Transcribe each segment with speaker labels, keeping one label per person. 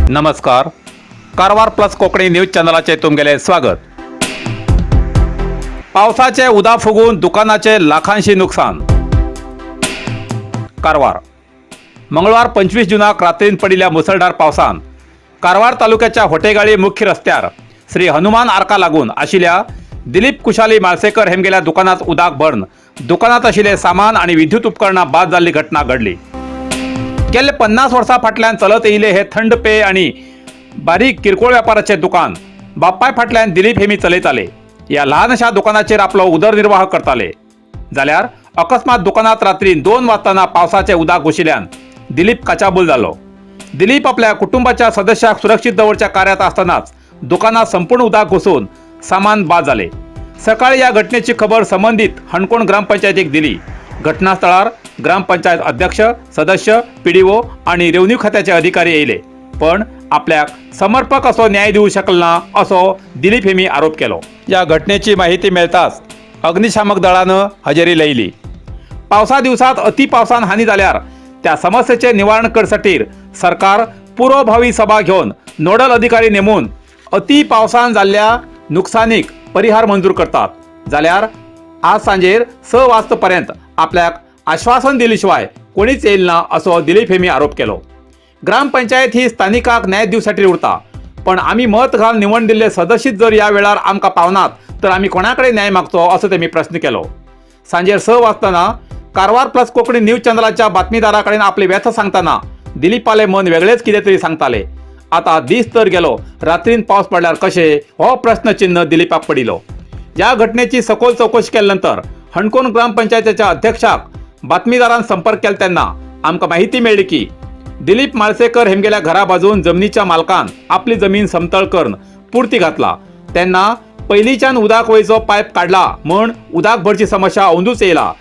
Speaker 1: नमस्कार. Karwar plus Konkani news चॅनलाचे तुमगेले स्वागत. पावसाचे उदा फुगून दुकानाचे लाखांशी नुकसान. कारवार मंगळवार 25 जुनाक रात्रीन पडिल्ल्या मुसळधार पावसान कारवार तालुक्याच्या होटेगाळी मुख्य रस्त्यार श्री हनुमान आर्का लागून आशिल्ल्या दिलीप कुशाली माळसेकर हेमगेल्या दुकानात उदाक भरून दुकानात आशिल्ले सामान आणि विद्युत उपकरणां बाद जाल्ली घटना घडली. गेले 50 वर्सां फाटल्यान चलत येयले हे थंड पेय आणि बारीक किरकोळ व्यापाराचे दुकान बाप्पाय फाटल्यान दिलीप हेमी चलयताले. या ल्हानशा दुकानाचेर आपलो उदरनिर्वाह करताले. जाल्यार अकस्मात दुकानात रात्री 2 वाजताना पावसाचे उदक घुशिल्ल्यान दिलीप काचाबूल जालो. दिलीप आपल्या कुटुंबाच्या सदस्याक सुरक्षीत दवरच्या कार्यात असतानाच दुकानात संपूर्ण उदक घुसून सामान बाद जाले. सकाळी या घटनेची खबर संबंधित हणकोण ग्रामपंचायतीक दिली. घटनास्थळार ग्रामपंचायत अध्यक्ष, सदस्य, पीडीओ आणि रेव्हन्यू खात्याचे अधिकारी येयले, पण आपल्याक समर्पक असो न्याय देऊ शकलो ना असो दिलीप हेमी आरोप केलो. या घटनेची माहिती मिळताच अग्निशामक दळानं हजेरी लायली. पावसा दिवसात अति पावसान हानी जाल्यार त्या समस्येचे निवारण करसाठी सरकार पूर्वभावी सभा घेऊन नोडल अधिकारी नेमून अति पावसान जाल्ल्या नुकसानीक परिहार मंजूर करतात. जाल्यार आज सांजेर 6 वाजतापर्यंत आपल्याक आश्वासन दिले शिवाय कोणीच येईल ना असो दिलीप हेमी आरोप केलो. ग्रामपंचायत ही स्थानिकाक न्याय दिवसाठी उरता, पण आम्ही मत घाल निवड दिल्ले सदस्यच जर या वेळार आमकां पावनात तर आम्ही कोणाकडे न्याय मागचो असो तेमी प्रश्न केलो. सांजेर 6 वाजताना कारवार प्लस कोंकणी न्यूज चॅनलाच्या बातमीदाराकडेन आपली व्यथा सांगताना दिलीपाले मन वेगळेच कितें तरी सांगताले. आता दीस तर गेलो, रात्रीन पावस पडल्यार कशे हो प्रश्नचिन्ह दिलीपाक पडिलो. या घटनेची सखोल चौकशी केल्यानंतर हणकोण ग्रामपंचायतीच्या अध्यक्षाक बातमीदारान संपर्क केला तेन्ना आमकां माहिती मेळ्ळी की दिलीप माळसेकर हेमगेल्या घरा बाजून जमनीच्या मालकान आपली जमीन समतळ करून पुर्ती घातला. तेन्ना पयलींच्यान उदक वयचो पायप काडला म्हण उदक भरची समस्या ओंदूच येयला.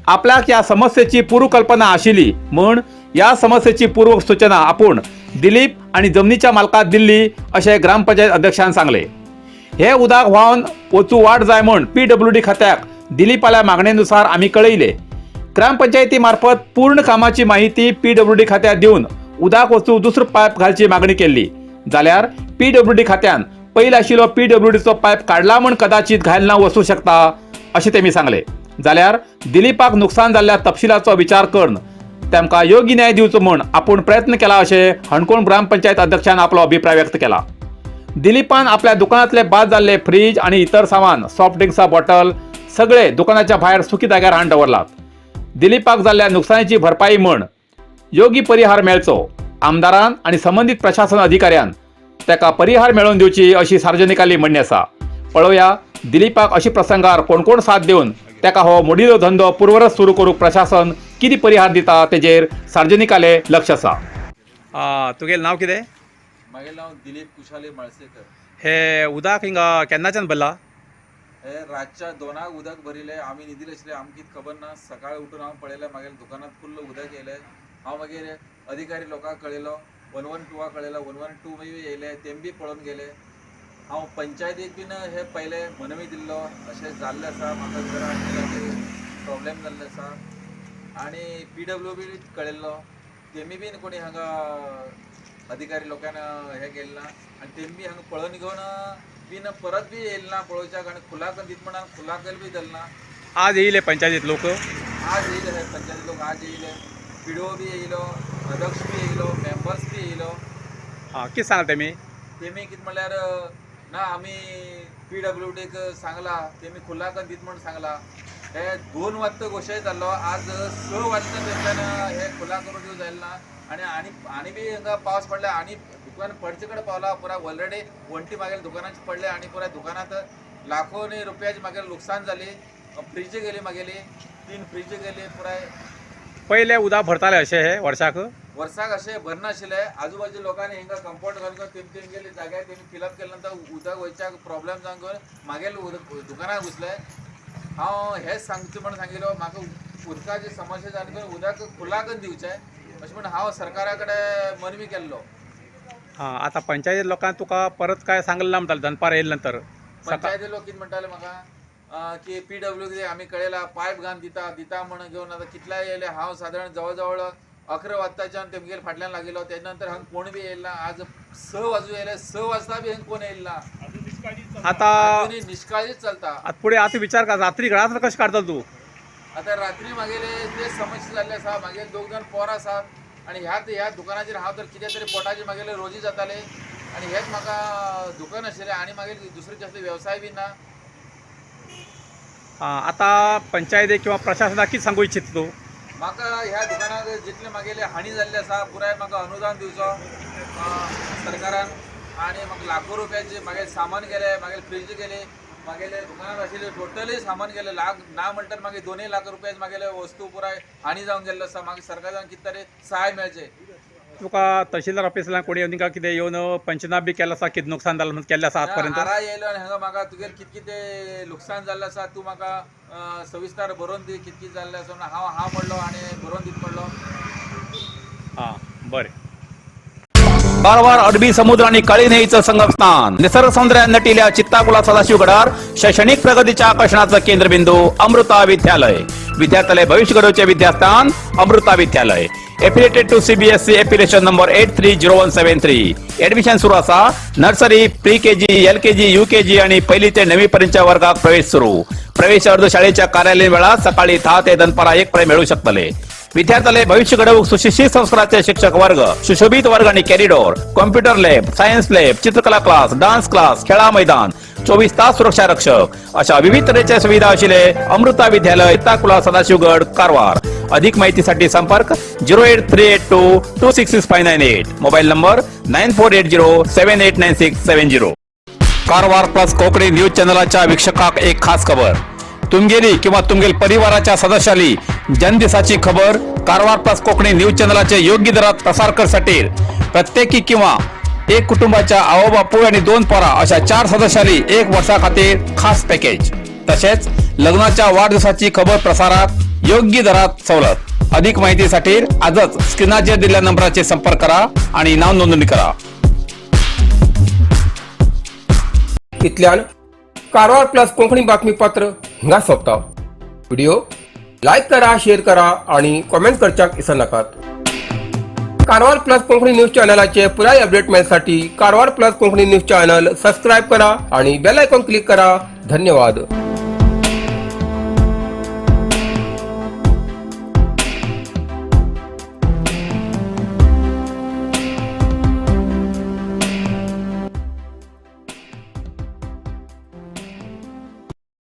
Speaker 1: आपल्याक या समस्येची पूर्व कल्पना आशिल्ली म्हण या समस्येची पूर्व सूचना आपूण दिलीप आणि जमनीच्या मालकाक दिल्ली अशें ग्रामपंचायत अध्यक्षान सांगले. हे उदक व्हांवन वचूं वाट जाय म्हण PWD खात्याक दिलीपाल्या मागणेनुसार आमी कळयले. ग्रामपंचायती मार्फत पूर्ण कामाची माहिती PWD खात्याक दिवन उदक वचूं दुसरो पायप घालची मागणी केल्ली. जाल्यार PWD खात्यान पयलीं आशिल्लो PWDचो पायप काडला म्हण कदाचित घायल ना वचूं शकता अशें तेमी सांगले. जाल्यार दिलीपाक नुकसान जाल्ल्या तपशिलाचो विचार करून तांकां योग्य न्याय दिवचो म्हण आपूण प्रयत्न केला अशें हणकोण ग्रामपंचायत अध्यक्षान आपलो अभिप्राय व्यक्त केला. दिलीपान आपल्या दुकानांतले बाद जाल्ले फ्रीज आणि इतर सामान, सॉफ्ट ड्रिंक्सा बॉटल सगळे दुकानाच्या भायर सुकी जाग्यार हाडून दवरलात. दिलीपाक जाल्ल्या नुकसानीची भरपाई म्हण योग्य परिहार मेळचो. आमदारान आणि संबंधित प्रशासन अधिकाऱ्यान ताका परिहार मेळोवन दिवची अशी सार्वजनिकांनी म्हणणी आसा. पळोवया दिलीपाक अशी प्रसंगार कोण कोण साथ देवन ताका हो मोडिलो धंदो पुर्वरत सुरू करूंक प्रशासन किती परिहार दिता तेजेर सार्वजनिकाले लक्ष आसा. तुगेलें नांव कितें?
Speaker 2: मागेलें नांव दिलीप कुशाली माळसेकर.
Speaker 1: हे उदक हिंगा केन्नाच्यान भरला?
Speaker 2: हे रातच्या 2 उदक भरिले. आमी न्हिदील आशिल्ले, आमकां खबर ना. सकाळी उठून हांव पळयलें, मागीर दुकानात फुल्ल उदक येयलें. हांव मागीर अधिकारी लोकांक कळयलो, 112 कळयलो, 112 मागीर येयले, तेम बी पळोवन गेले. हांव पंचायतीक बीन हे पयले मनवी दिल्लो अशें जाल्लें आसा, म्हाका जरा प्रॉब्लेम जाल्ले आसा. आनी PWD कळयल्लो, तेमी बीन कोणी हांगा अधिकारी लोकांना हे केलें ना. आनी तेमी बी हांगा पळोवन घेवन बीन परत बी येयले ना पळोवच्याक. आनी खुलाक दीत म्हणून खुलाकल बी दिले ना.
Speaker 1: आज येयले पंचायतीत लोक?
Speaker 2: आज येयले हे पंचायती लोक, आज येयले. PDO बी येयलो, अध्यक्ष बी येयलो, मेंबर्स बी येयलो.
Speaker 1: कितें सांगला तेमी?
Speaker 2: तेमी कितें म्हणल्यार ना, आमी PWDक सांगला, तेमी खुलाकन दीत म्हणून सांगला. हे 2 वाजता घोशय जाल्लो, आज 6 वाजता तेंच्यान हे खुला करून दिवं जायना. आनी बी हांगा पावस पडला, आनी दुकान पडचे कडेन पावला. पुराय ऑलरेडी वंटी मागेली दुकानाची पडले, आनी पुराय दुकानात लाखोनी रुपयाची मागेली लुकसाण जाली. फ्रीज गेली, मागेली 3 फ्रीज गेली. पुराय
Speaker 1: पहिले उदक भरताले अशें हे वर्साक
Speaker 2: अशें भरनाशिल्ले. आजूबाजू लोकांनी हिंगा कंपाऊंड घालून तेमी गेली जाग्यार तेमी फिलअप केले नंतर उदक वयच्याक प्रॉब्लेम जावन मागेले दुकानाक घुसले. हांव हेच सांगचें म्हणून सांगिल्लो, म्हाका उदकाची समस्या जाली करून उदक खुलाकन दिवचें अशें म्हणून हांव सरकारा कडेन मनवी केल्लो.
Speaker 1: आता पंचायती लोकांनी तुका परत काय सांगलें ना म्हणटाले दनपार येयले नंतर?
Speaker 2: पंचायती लोक कितें म्हणटाले म्हाका की PWD आमी कळयला, पायप घालून दिता म्हणून घेवन आतां कितल्या येयले. हांव सादारण जवळ जवळ 11 वाजताच्यान तेमगेर फाटल्यान लागलो. त्यानंतर हांग कोण बी येयला ना. आज 6 वाजू येयले, 6 वाजता बी हांग कोण येयला ना.
Speaker 1: आता
Speaker 2: अजुनूय निष्काळजीच चलता.
Speaker 1: पुढे आता विचार कर, रात्री घरात कशें काढता तू?
Speaker 2: आता रात्री मागेले ते समस्या जाल्ले आसा. मागेले 2 जाण पोर आसात आणि ह्या दुकानाचेर हांव तर कितें तरी पोटाचेर मागेले रोजी जाताले आणि हेच म्हाका दुकान आशिल्लें आणि मागीर दुसरे कसले वेवसाय बी ना.
Speaker 1: आता पंचायती किंवा प्रशासनाक कितें सांगू इच्छिता तू?
Speaker 2: म्हाका ह्या दुकानाक जितले मागेले हानी जाल्ली आसा पुराय म्हाका अनुदान दिवचो सरकारान. आणि म्हाका लाखो रुपयाचे मागेले सामान गेले, मागेले फ्रीज गेले, मागेले दुकानात आशिल्ले टोटली सामान गेले. लाख ना म्हणल्यार मागीर 2 लाख रुपया मागेले वस्तू पुराय हानी जावन गेल्लो आसा. मागीर सरकारान कितें तरी सहाय मेळचे.
Speaker 1: तुका तहसीलदार ऑफिसांतल्यान कोणी येवन कितें येवन पंचनामे बी केला आसा, कितें नुकसान जालें म्हणून केल्लें आसा आजपर्यंत?
Speaker 2: आरा येयलो आणि हांगा म्हाका तुगेलें कितें कितें लुकसाण जाल्लें आसा तूं म्हाका सविस्तर बरोवन दी कितें कितें जाल्लें आसा. हांव म्हणलो आनी बरोवन दीत म्हणलो.
Speaker 1: हां बरें. कारवार अरबी समुद्र आणि काळी न्हंयेचं संगमस्थान, निसर्ग सौंदर्यान नटिल्या चित्ताकुला सदाशिवगडार शैक्षणिक प्रगतीच्या आकर्षणाचं केंद्रबिंदू अमृता विद्यालय. विद्यार्थ्यालय भविष्य घडोवचे विद्यास्थान Amrita Vidyalaya. Affiliated to CBSE affiliation number 830173. Admission सुरू आसा. Nursery, pre KG, LKG, UKG आणि 1ली ते 9वी पर्यंतच्या वर्गात प्रवेश सुरू. प्रवेश अर्ज शाळेच्या कार्यालयीन वेळा सकाळी 10 ते दनपारा 1 पर्यंत मिळू शकतले. विद्यार्थ्यालय भविष्य घडवूक सुशिक्षित संस्काराचे शिक्षक वर्ग, सुशोभित वर्ग आणि corridor, computer lab, science lab, चित्रकला क्लास, डान्स क्लास, खेळा मैदान, 24 तास सुरक्षा रक्षक अशा विविध तऱ्हेच्या सुविधा आशिल्ले अमृता विद्यालय, चित्ताकुला सदाशिवगड, कारवार. अधिक माहितीसाठी संपर्क 08382266598. Mobile number 9480789670. Karwar plus Konkani news चॅनलच्या वीक्षकाक एक खास खबर. तुमगेली किंवा तुमगेल परिवाराच्या सदस्याली जनदिसाची खबर कारवार प्लस कोकणी न्यूज चॅनलचे योग्य दरात प्रसार करसाठी प्रत्येकी किंवा एक कुटुंबाच्या आवो बापू आणि 2 पोरा अशा 4 सदस्याली 1 वर्षा खातीर खास पॅकेज. तसेच लग्नाच्या वाढदिवसाची खबर प्रसारात योग्य दरात सवलत. अधिक माहितीसाठी आजच स्क्रीनाचेर दिलेल्या नंबराचे संपर्क करा आणि नाव नोंदणी करा.
Speaker 3: इतल्यान कारवार प्लस कोंकणी बातमीपत्र हिंगा सोंपता. व्हिडिओ लाईक करा, शेअर करा आणि कॉमेंट करच्याक विसरू नाकात. कारवार प्लस कोंकणी न्यूज चॅनलाचे पुराय अपडेट मेळसाठी Karwar plus Konkani news channel subscribe करा आणि बेल आयकॉन क्लिक करा. धन्यवाद.